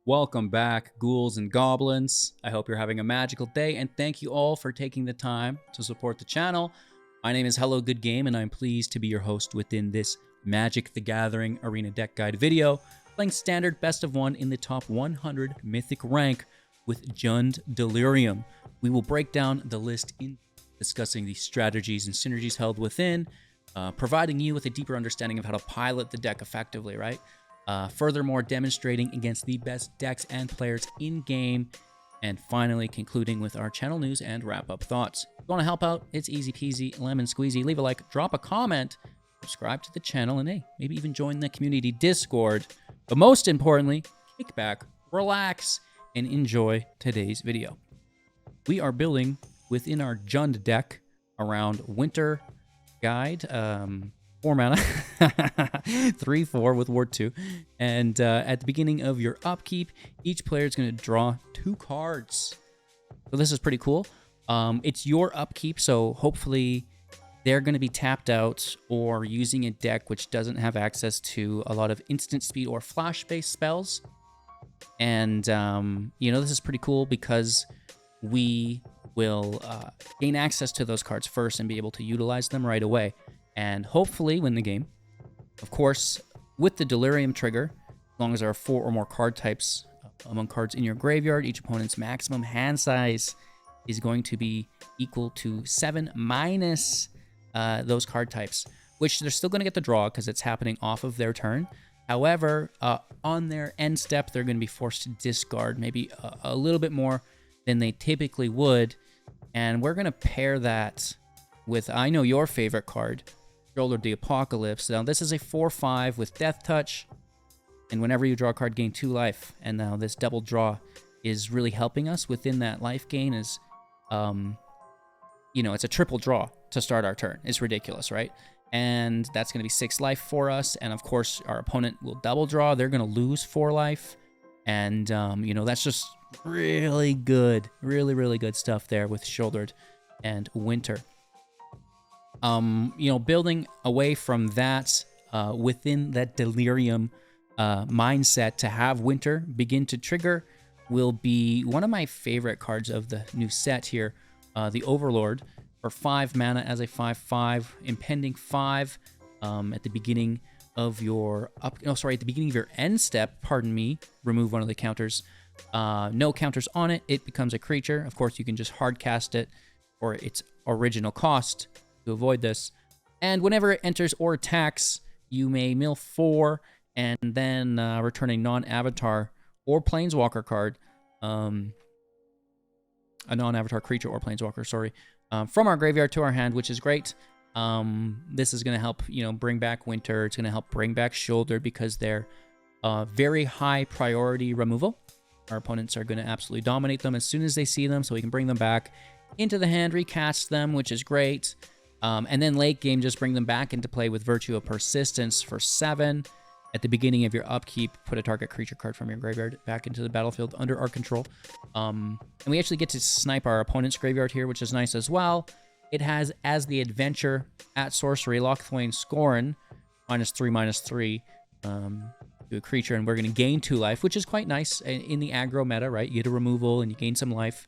Welcome back, ghouls and goblins. I hope you're having a magical day, and thank you all for taking the time to support the channel. My name is Hello Good Game, and I'm pleased to be your host within this Magic the Gathering Arena Deck Guide video, playing standard best of one in the top 100 Mythic rank with Jund Delirium. We will break down the list in discussing the strategies and synergies held within, providing you with a deeper understanding of how to pilot the deck effectively, right? Furthermore, demonstrating against the best decks and players in-game, and finally concluding with our channel news and wrap-up thoughts. If you want to help out, it's easy peasy, lemon squeezy. Leave a like, drop a comment, subscribe to the channel, and hey, maybe even join the community Discord. But most importantly, kick back, relax, and enjoy today's video. We are building within our Jund deck around Winter Guide, 4 mana, 3/4 with Ward 2. And at the beginning of your upkeep, each player is going to draw 2 cards. So this is pretty cool. It's your upkeep, so hopefully they're going to be tapped out or using a deck which doesn't have access to a lot of instant speed or flash-based spells. And, this is pretty cool because we will gain access to those cards first and be able to utilize them right away. And hopefully win the game. Of course, with the Delirium trigger, as long as there are 4 or more card types among cards in your graveyard, each opponent's maximum hand size is going to be equal to 7 minus those card types, which they're still going to get the draw because it's happening off of their turn. However, on their end step, they're going to be forced to discard maybe a little bit more than they typically would. And we're going to pair that with, I know your favorite card, Sheoldred the Apocalypse. Now, this is a 4/5 with Death Touch, and whenever you draw a card, gain 2 life. And now this double draw is really helping us within that life gain. Is, it's a triple draw to start our turn. It's ridiculous, right? And that's going to be 6 life for us. And of course, our opponent will double draw. They're going to lose 4 life. And, that's just really good, really good stuff there with Sheoldred and Winter. Building away from that, within that Delirium mindset to have Winter begin to trigger will be one of my favorite cards of the new set here, the Overlord, for 5 mana as a 5/5, impending 5 at the beginning of your at the beginning of your end step, pardon me, remove one of the counters. No counters on it, it becomes a creature. Of course, you can just hard cast it for its original cost to avoid this. And whenever it enters or attacks, you may mill 4 and then return a non-avatar or planeswalker card, a non-avatar creature or planeswalker, from our graveyard to our hand, which is great. This is going to help, bring back Winter. It's going to help bring back Sheoldred because they're very high priority removal. Our opponents are going to absolutely dominate them as soon as they see them, so we can bring them back into the hand, recast them, which is great. And then late game, just bring them back into play with Virtue of Persistence for 7. At the beginning of your upkeep, put a target creature card from your graveyard back into the battlefield under our control. And we actually get to snipe our opponent's graveyard here, which is nice as well. It has as the adventure at sorcery, Lochthwain Scorn, -3/-3 to a creature, and we're going to gain 2 life, which is quite nice in the aggro meta, right? You get a removal and you gain some life,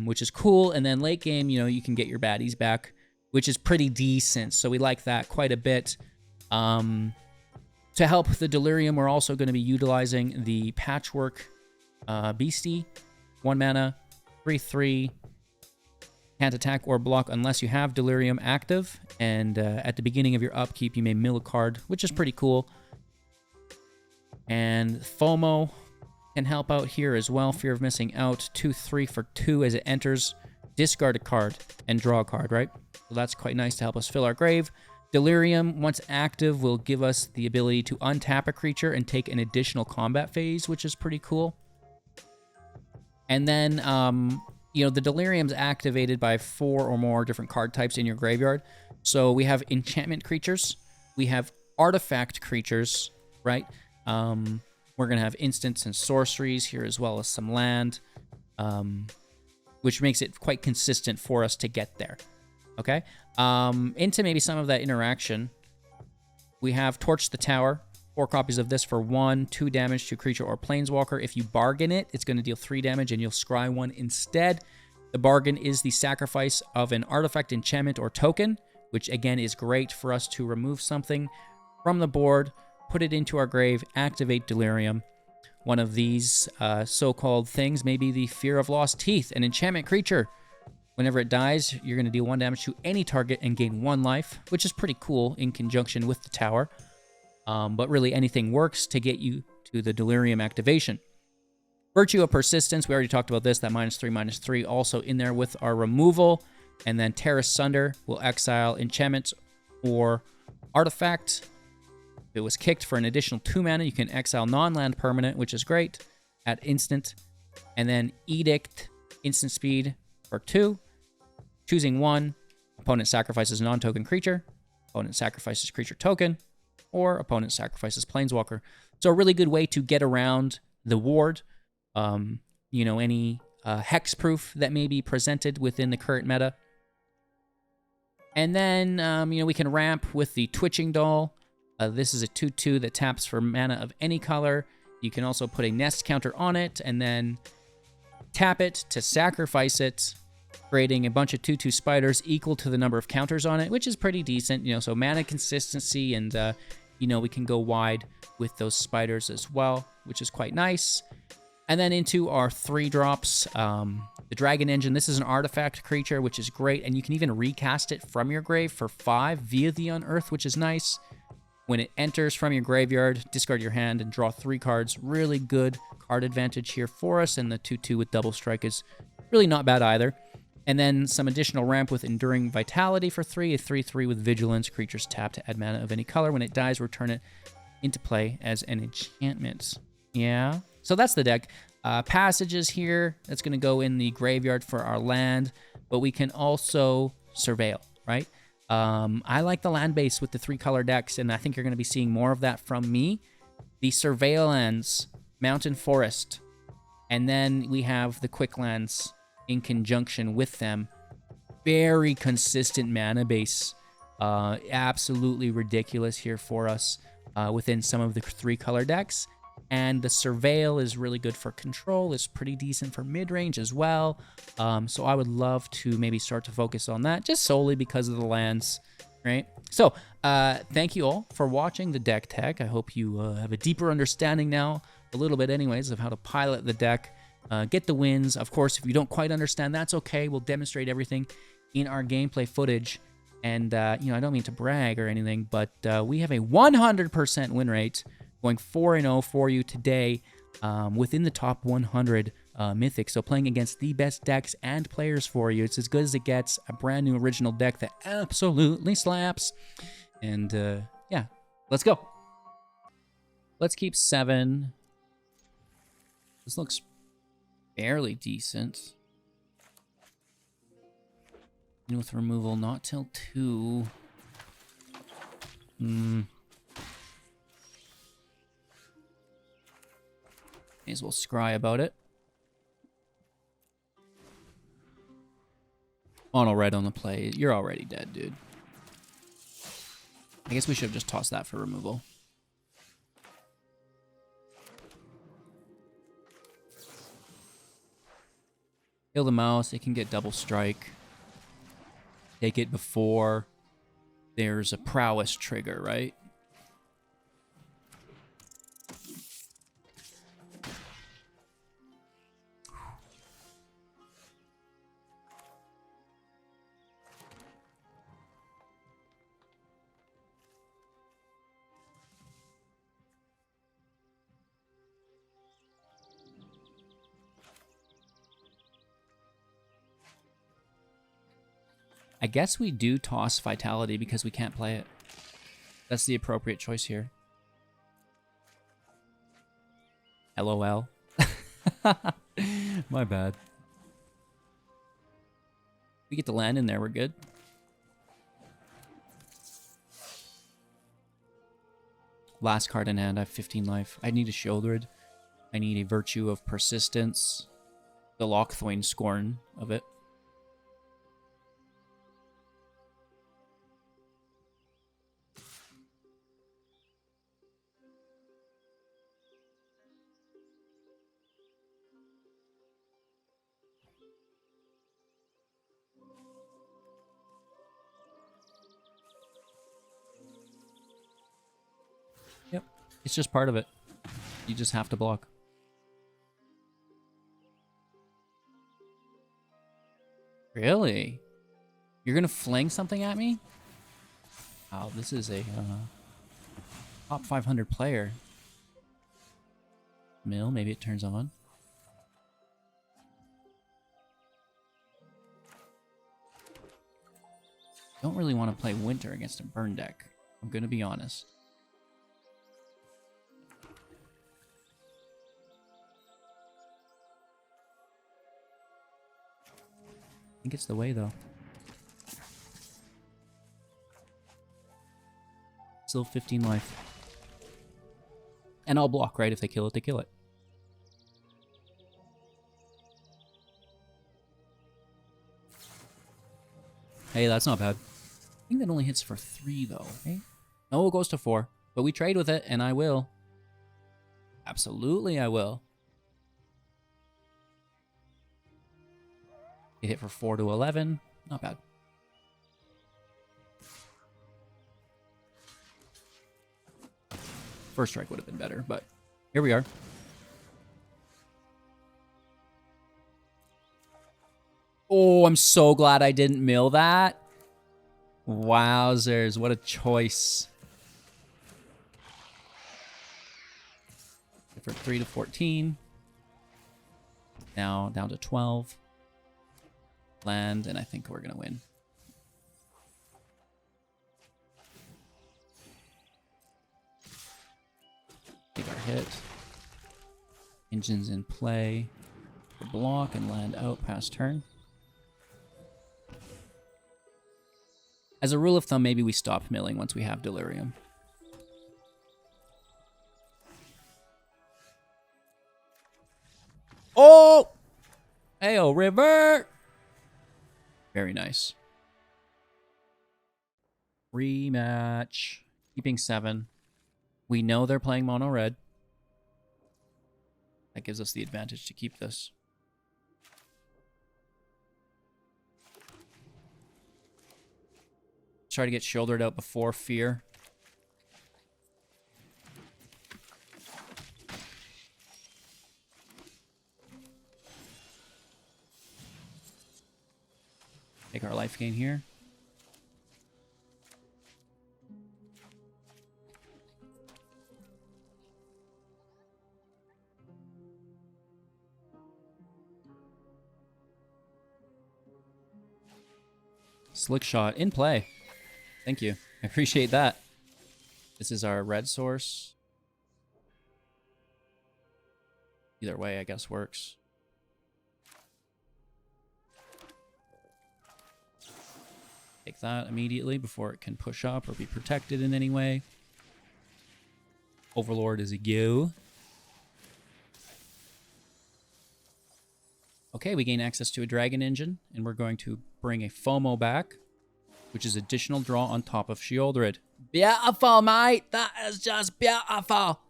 which is cool. And then late game, you can get your baddies back, which is pretty decent. So we like that quite a bit. To help the Delirium, we're also going to be utilizing the Patchwork Beastie. 1 mana, 3/3. Can't attack or block unless you have Delirium active. And at the beginning of your upkeep, you may mill a card, which is pretty cool. And FOMO can help out here as well. Fear of missing out. 2/3 for 2 as it enters. Discard a card and draw a card, right? So that's quite nice to help us fill our grave. Delirium, once active, will give us the ability to untap a creature and take an additional combat phase, which is pretty cool. And then, the Delirium's activated by 4 or more different card types in your graveyard. So we have enchantment creatures. We have artifact creatures, right? We're going to have instants and sorceries here as well as some land, which makes it quite consistent for us to get there. Okay, into maybe some of that interaction, we have Torch the Tower. 4 copies of this for 1, 2 damage to creature or planeswalker. If you bargain it, it's going to deal 3 damage and you'll scry 1 instead. The bargain is the sacrifice of an artifact, enchantment, or token, which again is great for us to remove something from the board, put it into our grave, activate Delirium. One of these so-called things may be the Fear of Lost Teeth, an enchantment creature. Whenever it dies, you're going to deal 1 damage to any target and gain 1 life, which is pretty cool in conjunction with the tower. But really anything works to get you to the Delirium activation. Virtue of Persistence, we already talked about this, that -3/-3 also in there with our removal. And then Tear Asunder will exile enchantment or artifact. If it was kicked for an additional 2 mana, you can exile non-land permanent, which is great, at instant. And then Edict, instant speed for 2. Choosing 1, opponent sacrifices non-token creature, opponent sacrifices creature token, or opponent sacrifices planeswalker. So a really good way to get around the ward. You know, any hexproof that may be presented within the current meta. And then, you know, we can ramp with the Twitching Doll. This is a 2/2 that taps for mana of any color. You can also put a nest counter on it and then tap it to sacrifice it, creating a bunch of 2/2 spiders equal to the number of counters on it, which is pretty decent. You know, so mana consistency and, you know, we can go wide with those spiders as well, which is quite nice. And then into our 3-drops, the Dragon Engine. This is an artifact creature, which is great, and you can even recast it from your grave for 5 via the Unearth, which is nice. When it enters from your graveyard, discard your hand and draw 3 cards. Really good card advantage here for us, and the 2/2 with double strike is really not bad either. And then some additional ramp with Enduring Vitality for 3, a 3/3 with Vigilance. Creatures tap to add mana of any color. When it dies, return it into play as an enchantment. Yeah. So that's the deck. Passages here, that's going to go in the graveyard for our land, but we can also surveil, right? I like the land base with the 3-color decks, and I think you're going to be seeing more of that from me. The surveil lands, Mountain Forest, and then we have the quick lands in conjunction with them. Very consistent mana base. Absolutely ridiculous here for us within some of the 3-color decks. And the Surveil is really good for control. It's pretty decent for mid-range as well. So I would love to maybe start to focus on that just solely because of the lands, right? So thank you all for watching the deck tech. I hope you have a deeper understanding now, a little bit anyways, of how to pilot the deck, get the wins. Of course, if you don't quite understand, that's okay. We'll demonstrate everything in our gameplay footage. And, you know, I don't mean to brag or anything, but we have a 100% win rate, going 4-0 for you today within the top 100 Mythic. So playing against the best decks and players for you. It's as good as it gets. A brand new original deck that absolutely slaps. And yeah, let's go. Let's keep 7. This looks fairly decent. And with removal, not till 2. May as well scry about it. Mono red on the play. You're already dead, dude. I guess we should have just tossed that for removal. Kill the mouse. It can get double strike. Take it before there's a prowess trigger, right? I guess we do toss Vitality because we can't play it. That's the appropriate choice here. LOL. My bad. We get to land in there, we're good. Last card in hand, I have 15 life. I need a Sheoldred. I need a Virtue of Persistence. The Lockthwain Scorn of it. It's just part of it. You just have to block. Really? You're gonna fling something at me? Wow, this is a top 500 player. Mill, maybe it turns on. Don't really want to play Winter against a burn deck. I'm gonna be honest. I think it's the way though. Still 15 life. And I'll block, right? If they kill it, they kill it. Hey, that's not bad. I think that only hits for 3 though, right? No, it goes to 4. But we trade with it, and I will. Absolutely, I will. It hit for 4 to 11. Not bad. First strike would have been better, but here we are. Oh, I'm so glad I didn't mill that. Wowzers, what a choice. For 3 to 14. Now down to 12. Land, and I think we're gonna win. Take our hit. Engines in play. Block and land out past turn. As a rule of thumb, maybe we stop milling once we have Delirium. Oh! Ayo, river! Very nice. Rematch. Keeping 7. We know they're playing mono red. That gives us the advantage to keep this. Try to get Sheoldred out before Fear. Take our life gain here. Slick shot in play. Thank you. I appreciate that. This is our red source. Either way, I guess works. Take that immediately before it can push up or be protected in any way. Overlord is a go. Okay, we gain access to a dragon engine, and we're going to bring a FOMO back, which is additional draw on top of Sheoldred. Beautiful, mate! That is just beautiful!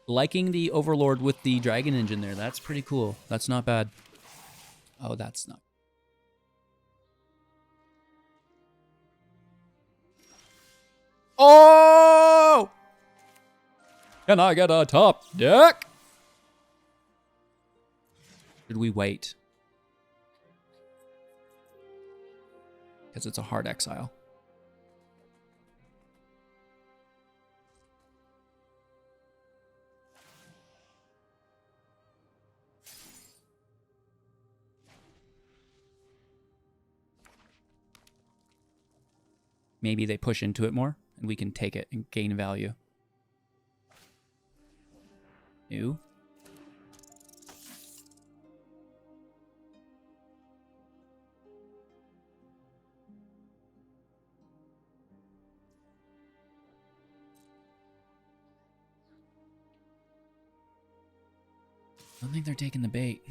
Liking the Overlord with the dragon engine there. That's pretty cool. That's not bad. Oh, that's not. Oh! Can I get a top deck? Should we wait? Because it's a hard exile. Maybe they push into it more, and we can take it and gain value. New. I don't think they're taking the bait.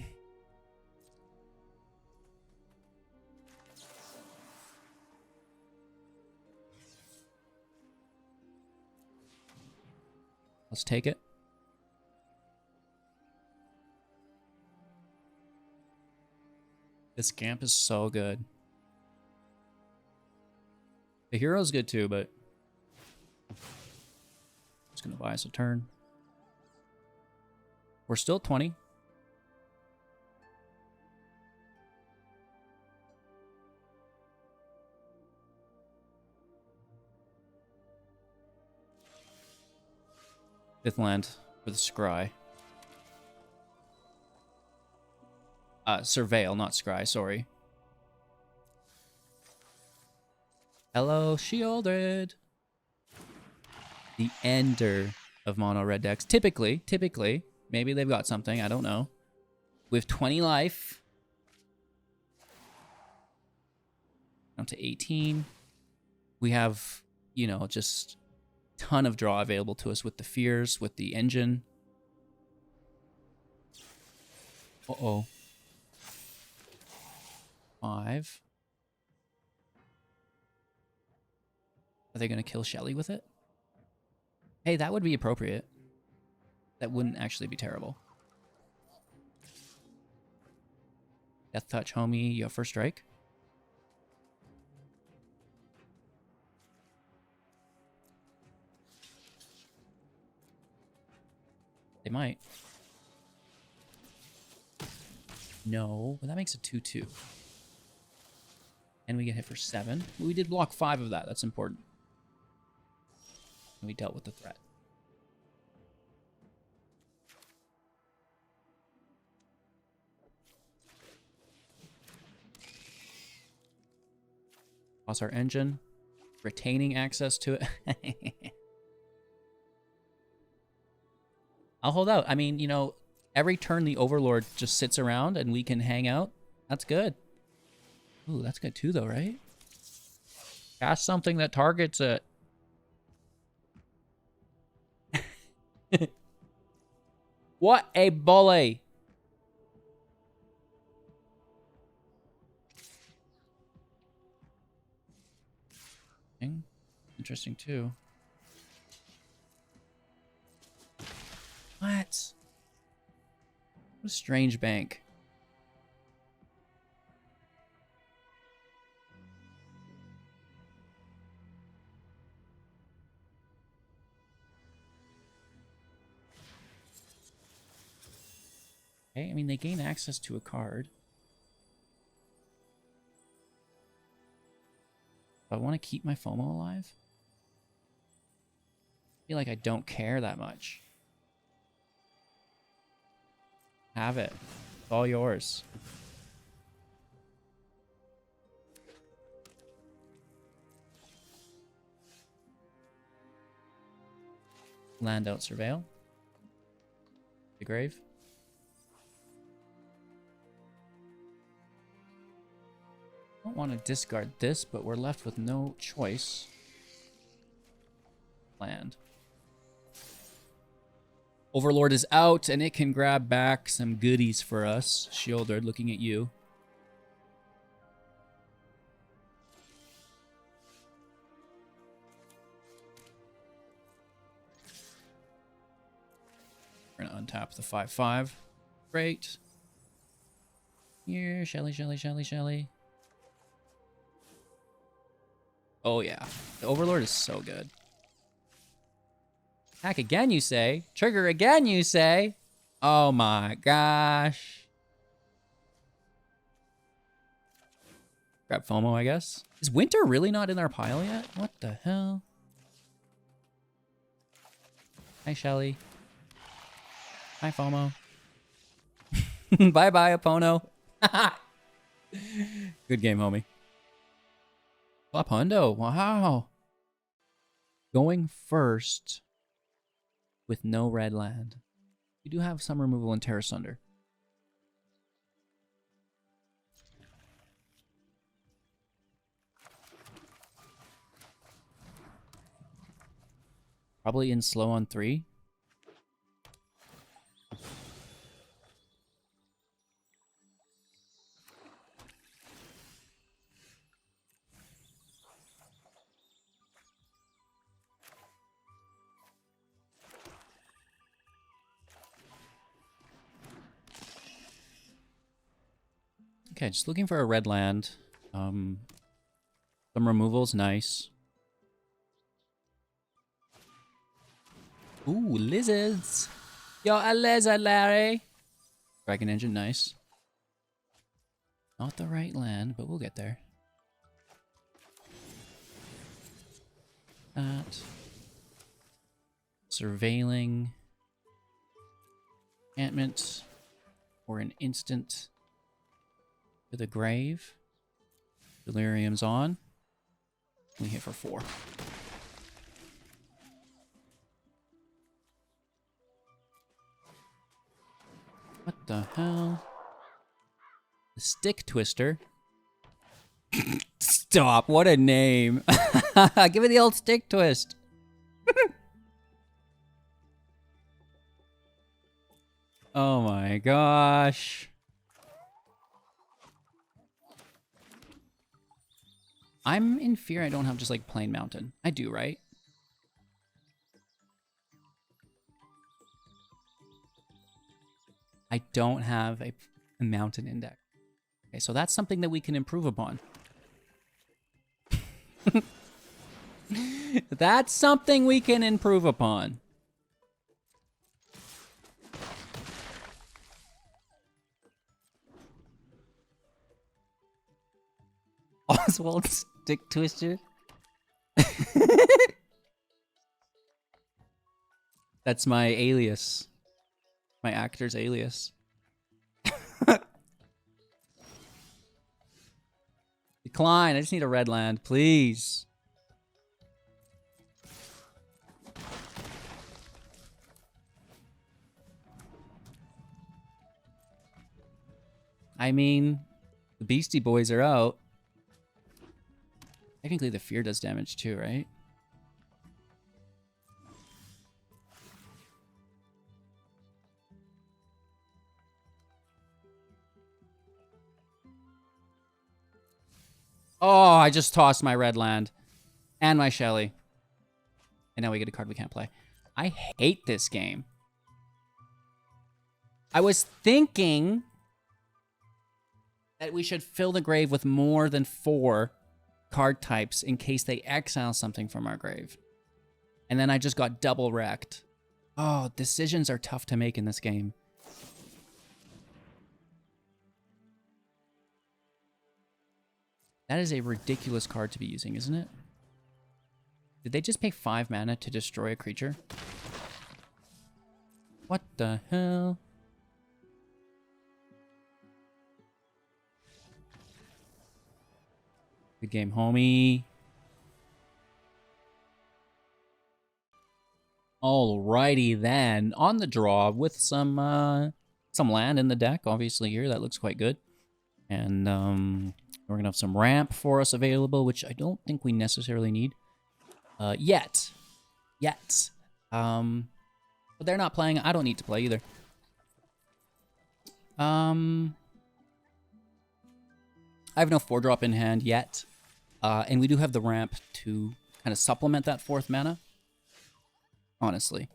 Let's take it. This Scamp is so good. The hero's good too, but Just gonna buy us a turn. We're still 20. Fifth land for the Scry. Surveil, not Scry, sorry. Hello, Sheoldred. The ender of mono red decks. Typically. Maybe they've got something, I don't know. With 20 life. Down to 18. We have, you know, just ton of draw available to us with the Fears, with the engine. Uh-oh. 5. Are they going to kill Shelly with it? Hey, that would be appropriate. That wouldn't actually be terrible. Death Touch, homie. You have first strike. They might. No, but that makes it 2-2. And we get hit for 7. We did block 5 of that. That's important. And we dealt with the threat. Toss our engine. Retaining access to it. I'll hold out. I mean, you know, every turn the Overlord just sits around and we can hang out. That's good. Ooh, that's good too, though, right? Cast something that targets it. What a bully. Interesting, too. What? What a strange bank. Okay, I mean, they gain access to a card. Do I want to keep my FOMO alive? I feel like I don't care that much. Have it. It's all yours. Land out, Surveil. The grave. I don't want to discard this, but we're left with no choice. Land. Overlord is out, and it can grab back some goodies for us. Sheoldred, looking at you. We're going to untap the 5/5. Great. Here, Shelly. Oh, yeah. The Overlord is so good. Attack again, you say? Trigger again, you say? Oh my gosh. Grab FOMO, I guess. Is Winter really not in our pile yet? What the hell? Hi, Shelly. Hi, FOMO. Bye-bye, Opono. Good game, homie. Flop hundo. Wow. Going first with no red land. We do have some removal in Tear Asunder. Probably in slow on 3. Okay, just looking for a red land. Some removal's nice. Ooh, lizards. Yo, a lizard, Larry. Dragon engine, nice. Not the right land, but we'll get there. That. Surveilling. Enchantment. Or an instant to the grave. Delirium's on. We hit for 4. What the hell? The Stick Twister. Stop, what a name. Give me the old Stick Twist. Oh my gosh. I'm in fear I don't have just like plain mountain. I do, right? I don't have a mountain index. Okay, so that's something that we can improve upon. That's something we can improve upon. Oswald Stick Twister. That's my alias. My actor's alias. Decline. I just need a red land, please. I mean, the Beastie Boys are out. Technically, the fear does damage too, right? Oh, I just tossed my red land. And my Shelly. And now we get a card we can't play. I hate this game. I was thinking that we should fill the grave with more than 4 card types in case they exile something from our grave. And then I just got double wrecked. Oh, decisions are tough to make in this game. That is a ridiculous card to be using, isn't it? Did they just pay 5 mana to destroy a creature? What the hell? Good game, homie. Alrighty then. On the draw with some land in the deck, obviously here. That looks quite good. And we're gonna have some ramp for us available, which I don't think we necessarily need. Yet. But they're not playing. I don't need to play either. I have no 4-drop in hand yet. And we do have the ramp to kind of supplement that 4th mana. Honestly.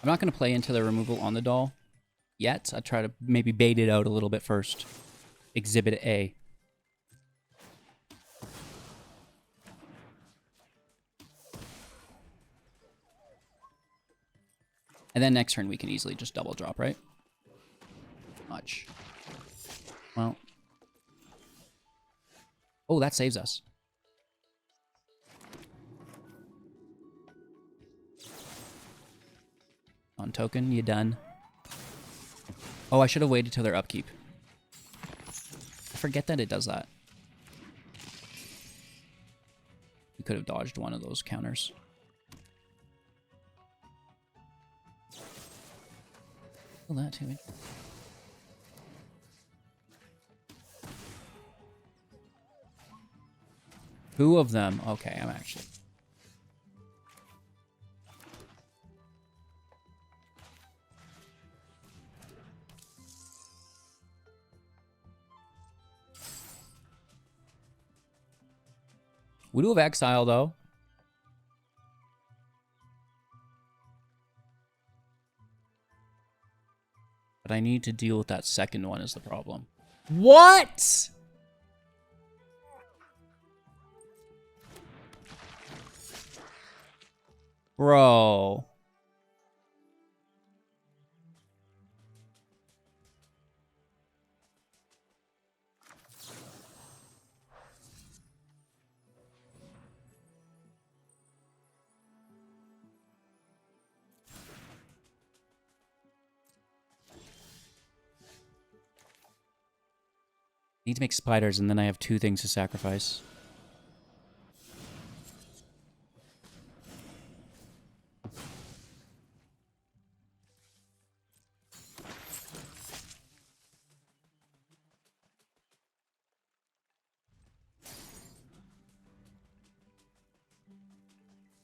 I'm not going to play into the removal on the doll yet. I try to maybe bait it out a little bit first. Exhibit A. And then next turn we can easily just double drop, right? Much. Well. Oh, that saves us. On token, you done. Oh, I should have waited till their upkeep. I forget that it does that. We could have dodged one of those counters. Kill that too. Two of them. Okay, I'm actually... We do have Exile, though. But I need to deal with that second one is the problem. What? Bro. Need to make spiders, and then I have 2 things to sacrifice.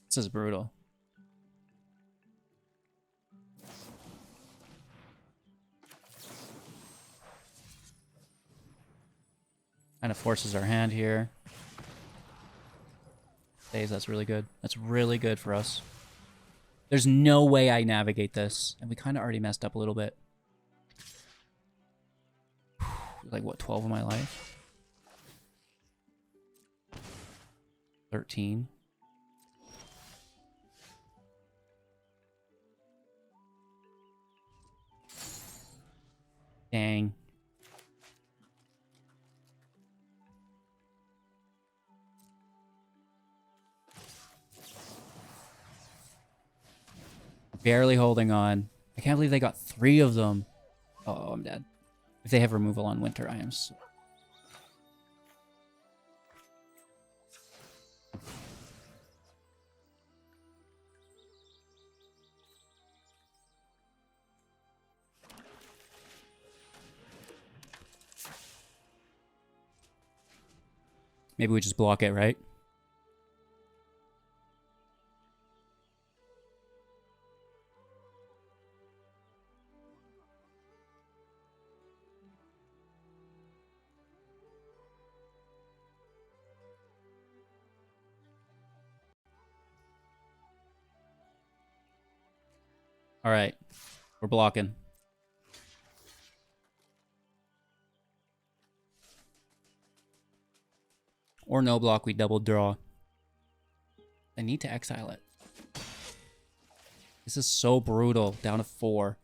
This is brutal. Kind of forces our hand here. Stays, that's really good. That's really good for us. There's no way I navigate this. And we kind of already messed up a little bit. Like, what, 12 of my life? 13. Dang. Barely holding on. I can't believe they got 3 of them. Oh, I'm dead. If they have removal on Winter, I am so... Maybe we just block it, right? All right, we're blocking. Or no block, we double draw. I need to exile it. This is so brutal. Down to 4.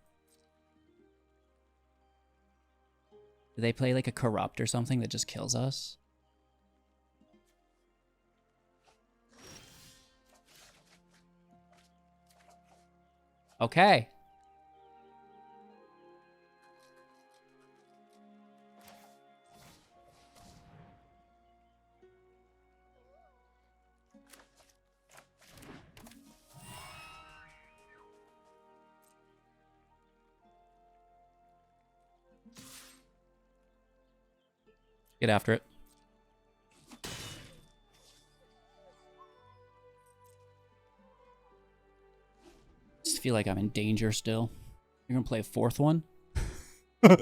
Do they play like a corrupt or something that just kills us? Okay. Get after it. Just feel like I'm in danger still. You're gonna play a 4th one? Then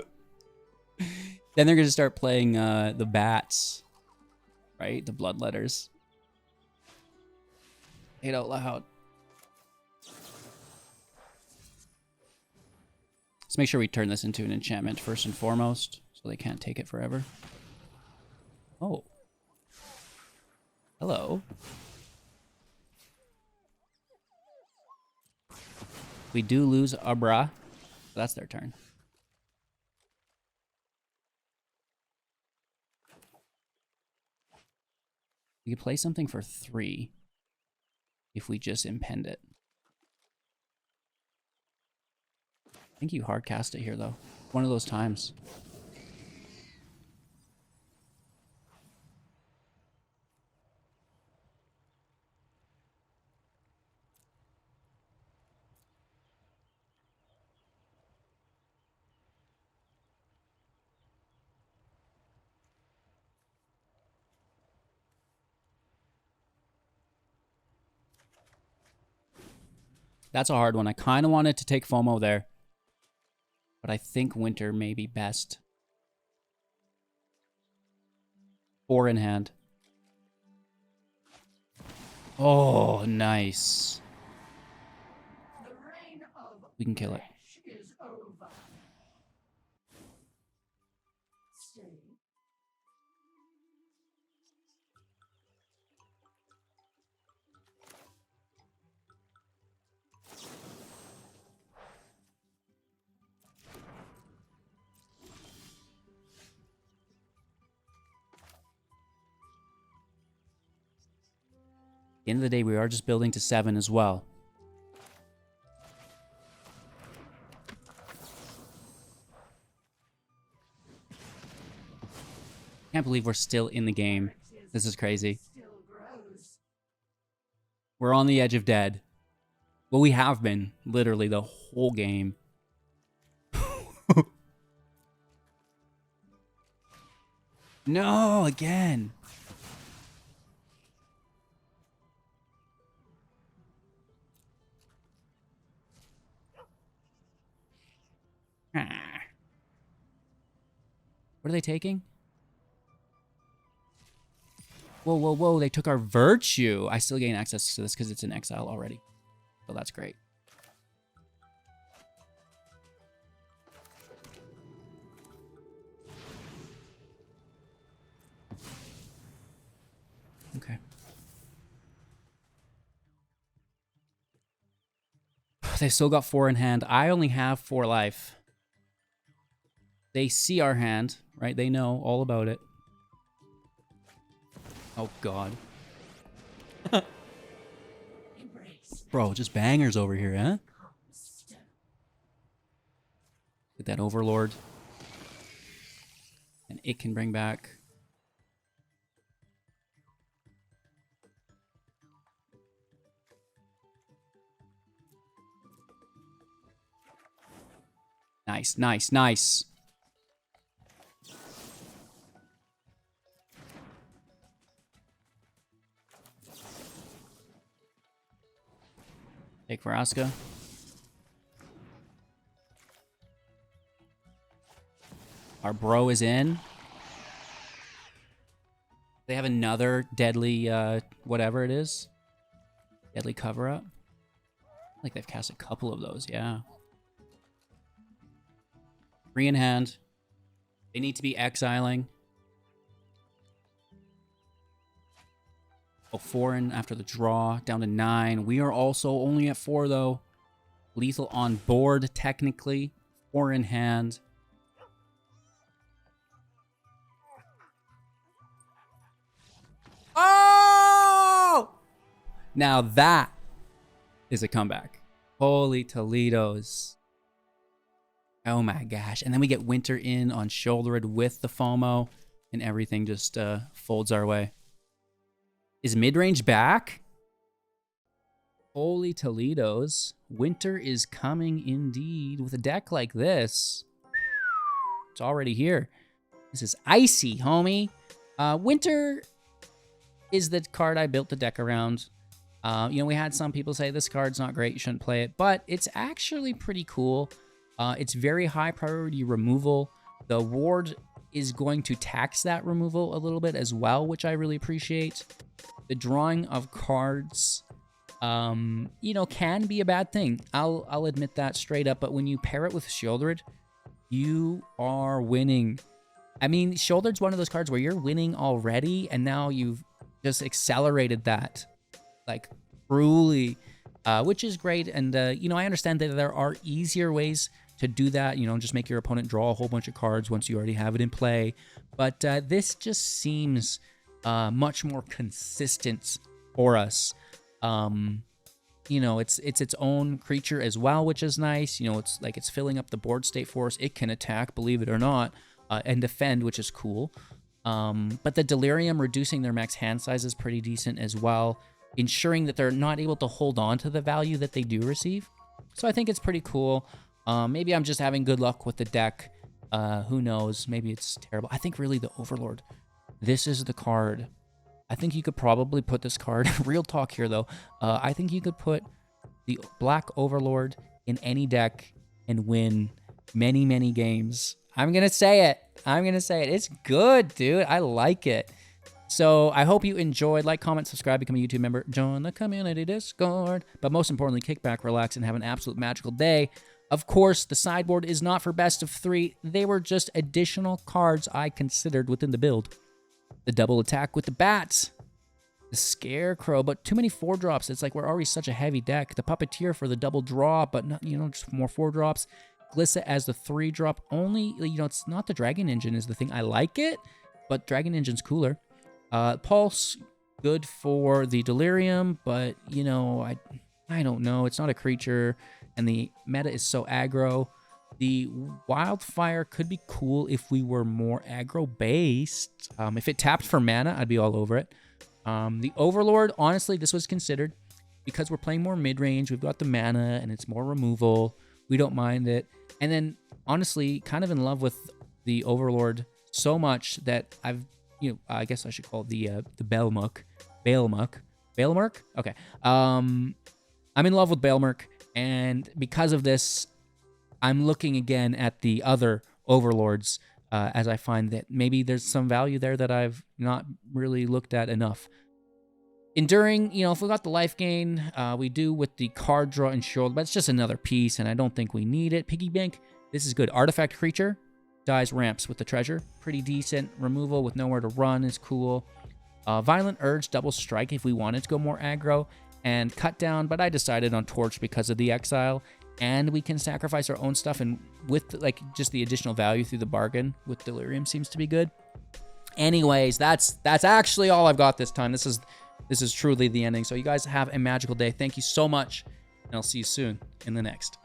they're gonna start playing the bats. Right? The bloodletters. Say it out loud. Let's make sure we turn this into an enchantment first and foremost, so they can't take it forever. Oh. Hello. We do lose Abra. That's their turn. We could play something for 3 if we just impend it. I think you hard cast it here, though. One of those times. That's a hard one. I kind of wanted to take FOMO there. But I think Winter may be best. 4 in hand. Oh, nice. We can kill it. the end of the day, we are just building to 7 as well. Can't believe we're still in the game. This is crazy. We're on the edge of dead. Well, we have been, literally, the whole game. No, again. What are they taking? Whoa, whoa, whoa, they took our Virtue. I still gain access to this because it's in exile already. So that's great. Okay. They still got 4 in hand. I only have 4 life. They see our hand, right? They know all about it. Oh, God. Bro, just bangers over here, huh? Get that Overlord. And it can bring back... Nice, nice, nice. Take Vraska. Our bro is in. They have another deadly, whatever it is. Deadly cover-up. Like they've cast a couple of those, yeah. 3 in hand. They need to be exiling. Oh, 4 in after the draw, down to 9. We are also only at 4, though. Lethal on board, technically. 4 in hand. Oh! Now that is a comeback. Holy Toledo's. Oh my gosh. And then we get Winter in on Sheoldred with the FOMO, and everything just folds our way. Is mid-range back? Holy Toledo's. Winter is coming indeed. With a deck like this, it's already here. This is icy, homie. Winter is the card I built the deck around. You know, we had some people say this card's not great, you shouldn't play it, but it's actually pretty cool. It's very high priority removal. The ward is going to tax that removal a little bit as well, which I really appreciate. The drawing of cards, you know, can be a bad thing. I'll admit that straight up, but when you pair it with Sheoldred, you are winning. I mean, Sheoldred's one of those cards where you're winning already, and now you've just accelerated that, like, truly, which is great. And, you know, I understand that there are easier ways to do that, you know, just make your opponent draw a whole bunch of cards once you already have it in play. But this just seems much more consistent for us. You know, it's its own creature as well, which is nice. You know, it's like it's filling up the board state for us. It can attack, believe it or not, and defend, which is cool. But the Delirium reducing their max hand size is pretty decent as well, ensuring that they're not able to hold on to the value that they do receive. So I think it's pretty cool. Maybe I'm just having good luck with the deck. Who knows? Maybe it's terrible. I think really the Overlord. This is the card. I think you could probably put this card, real talk here though, I think you could put the Black Overlord in any deck and win many, many games. I'm going to say it. I'm going to say it. It's good, dude. I like it. So I hope you enjoyed. Like, comment, subscribe, become a YouTube member, join the community Discord. But most importantly, kick back, relax, and have an absolute magical day. Of course, the sideboard is not for best of 3. They were just additional cards I considered within the build. The double attack with the bats. The Scarecrow, but too many 4-drops. It's like we're already such a heavy deck. The Puppeteer for the double draw, but not, you know, just more 4-drops. Glissa as the 3-drop. Only, you know, it's not the Dragon Engine is the thing. I like it, but Dragon Engine's cooler. Pulse, good for the Delirium, but, you know, I don't know. It's not a creature, and the meta is so aggro. The Wildfire could be cool if we were more aggro-based. If it tapped for mana, I'd be all over it. The Overlord, honestly, this was considered. Because we're playing more mid-range, we've got the mana, and it's more removal. We don't mind it. And then, honestly, kind of in love with the Overlord so much that I've, you know, I guess I should call it the Balemurk. Balemurk? Okay. I'm in love with Balemurk, and because of this, I'm looking again at the other Overlords as I find that maybe there's some value there that I've not really looked at enough. Enduring, you know, if we got the life gain, we do with the card draw and Sheoldred, but it's just another piece, and I don't think we need it. Piggy Bank, this is good. Artifact creature, dies ramps with the treasure. Pretty decent. Removal with nowhere to run is cool. Violent Urge, double strike if we wanted to go more aggro. And cut down, but I decided on Torch because of the exile. And we can sacrifice our own stuff, and with like just the additional value through the bargain with Delirium seems to be good. Anyways, that's actually all I've got this time. This is truly the ending. So you guys have a magical day. Thank you so much, and I'll see you soon in the next.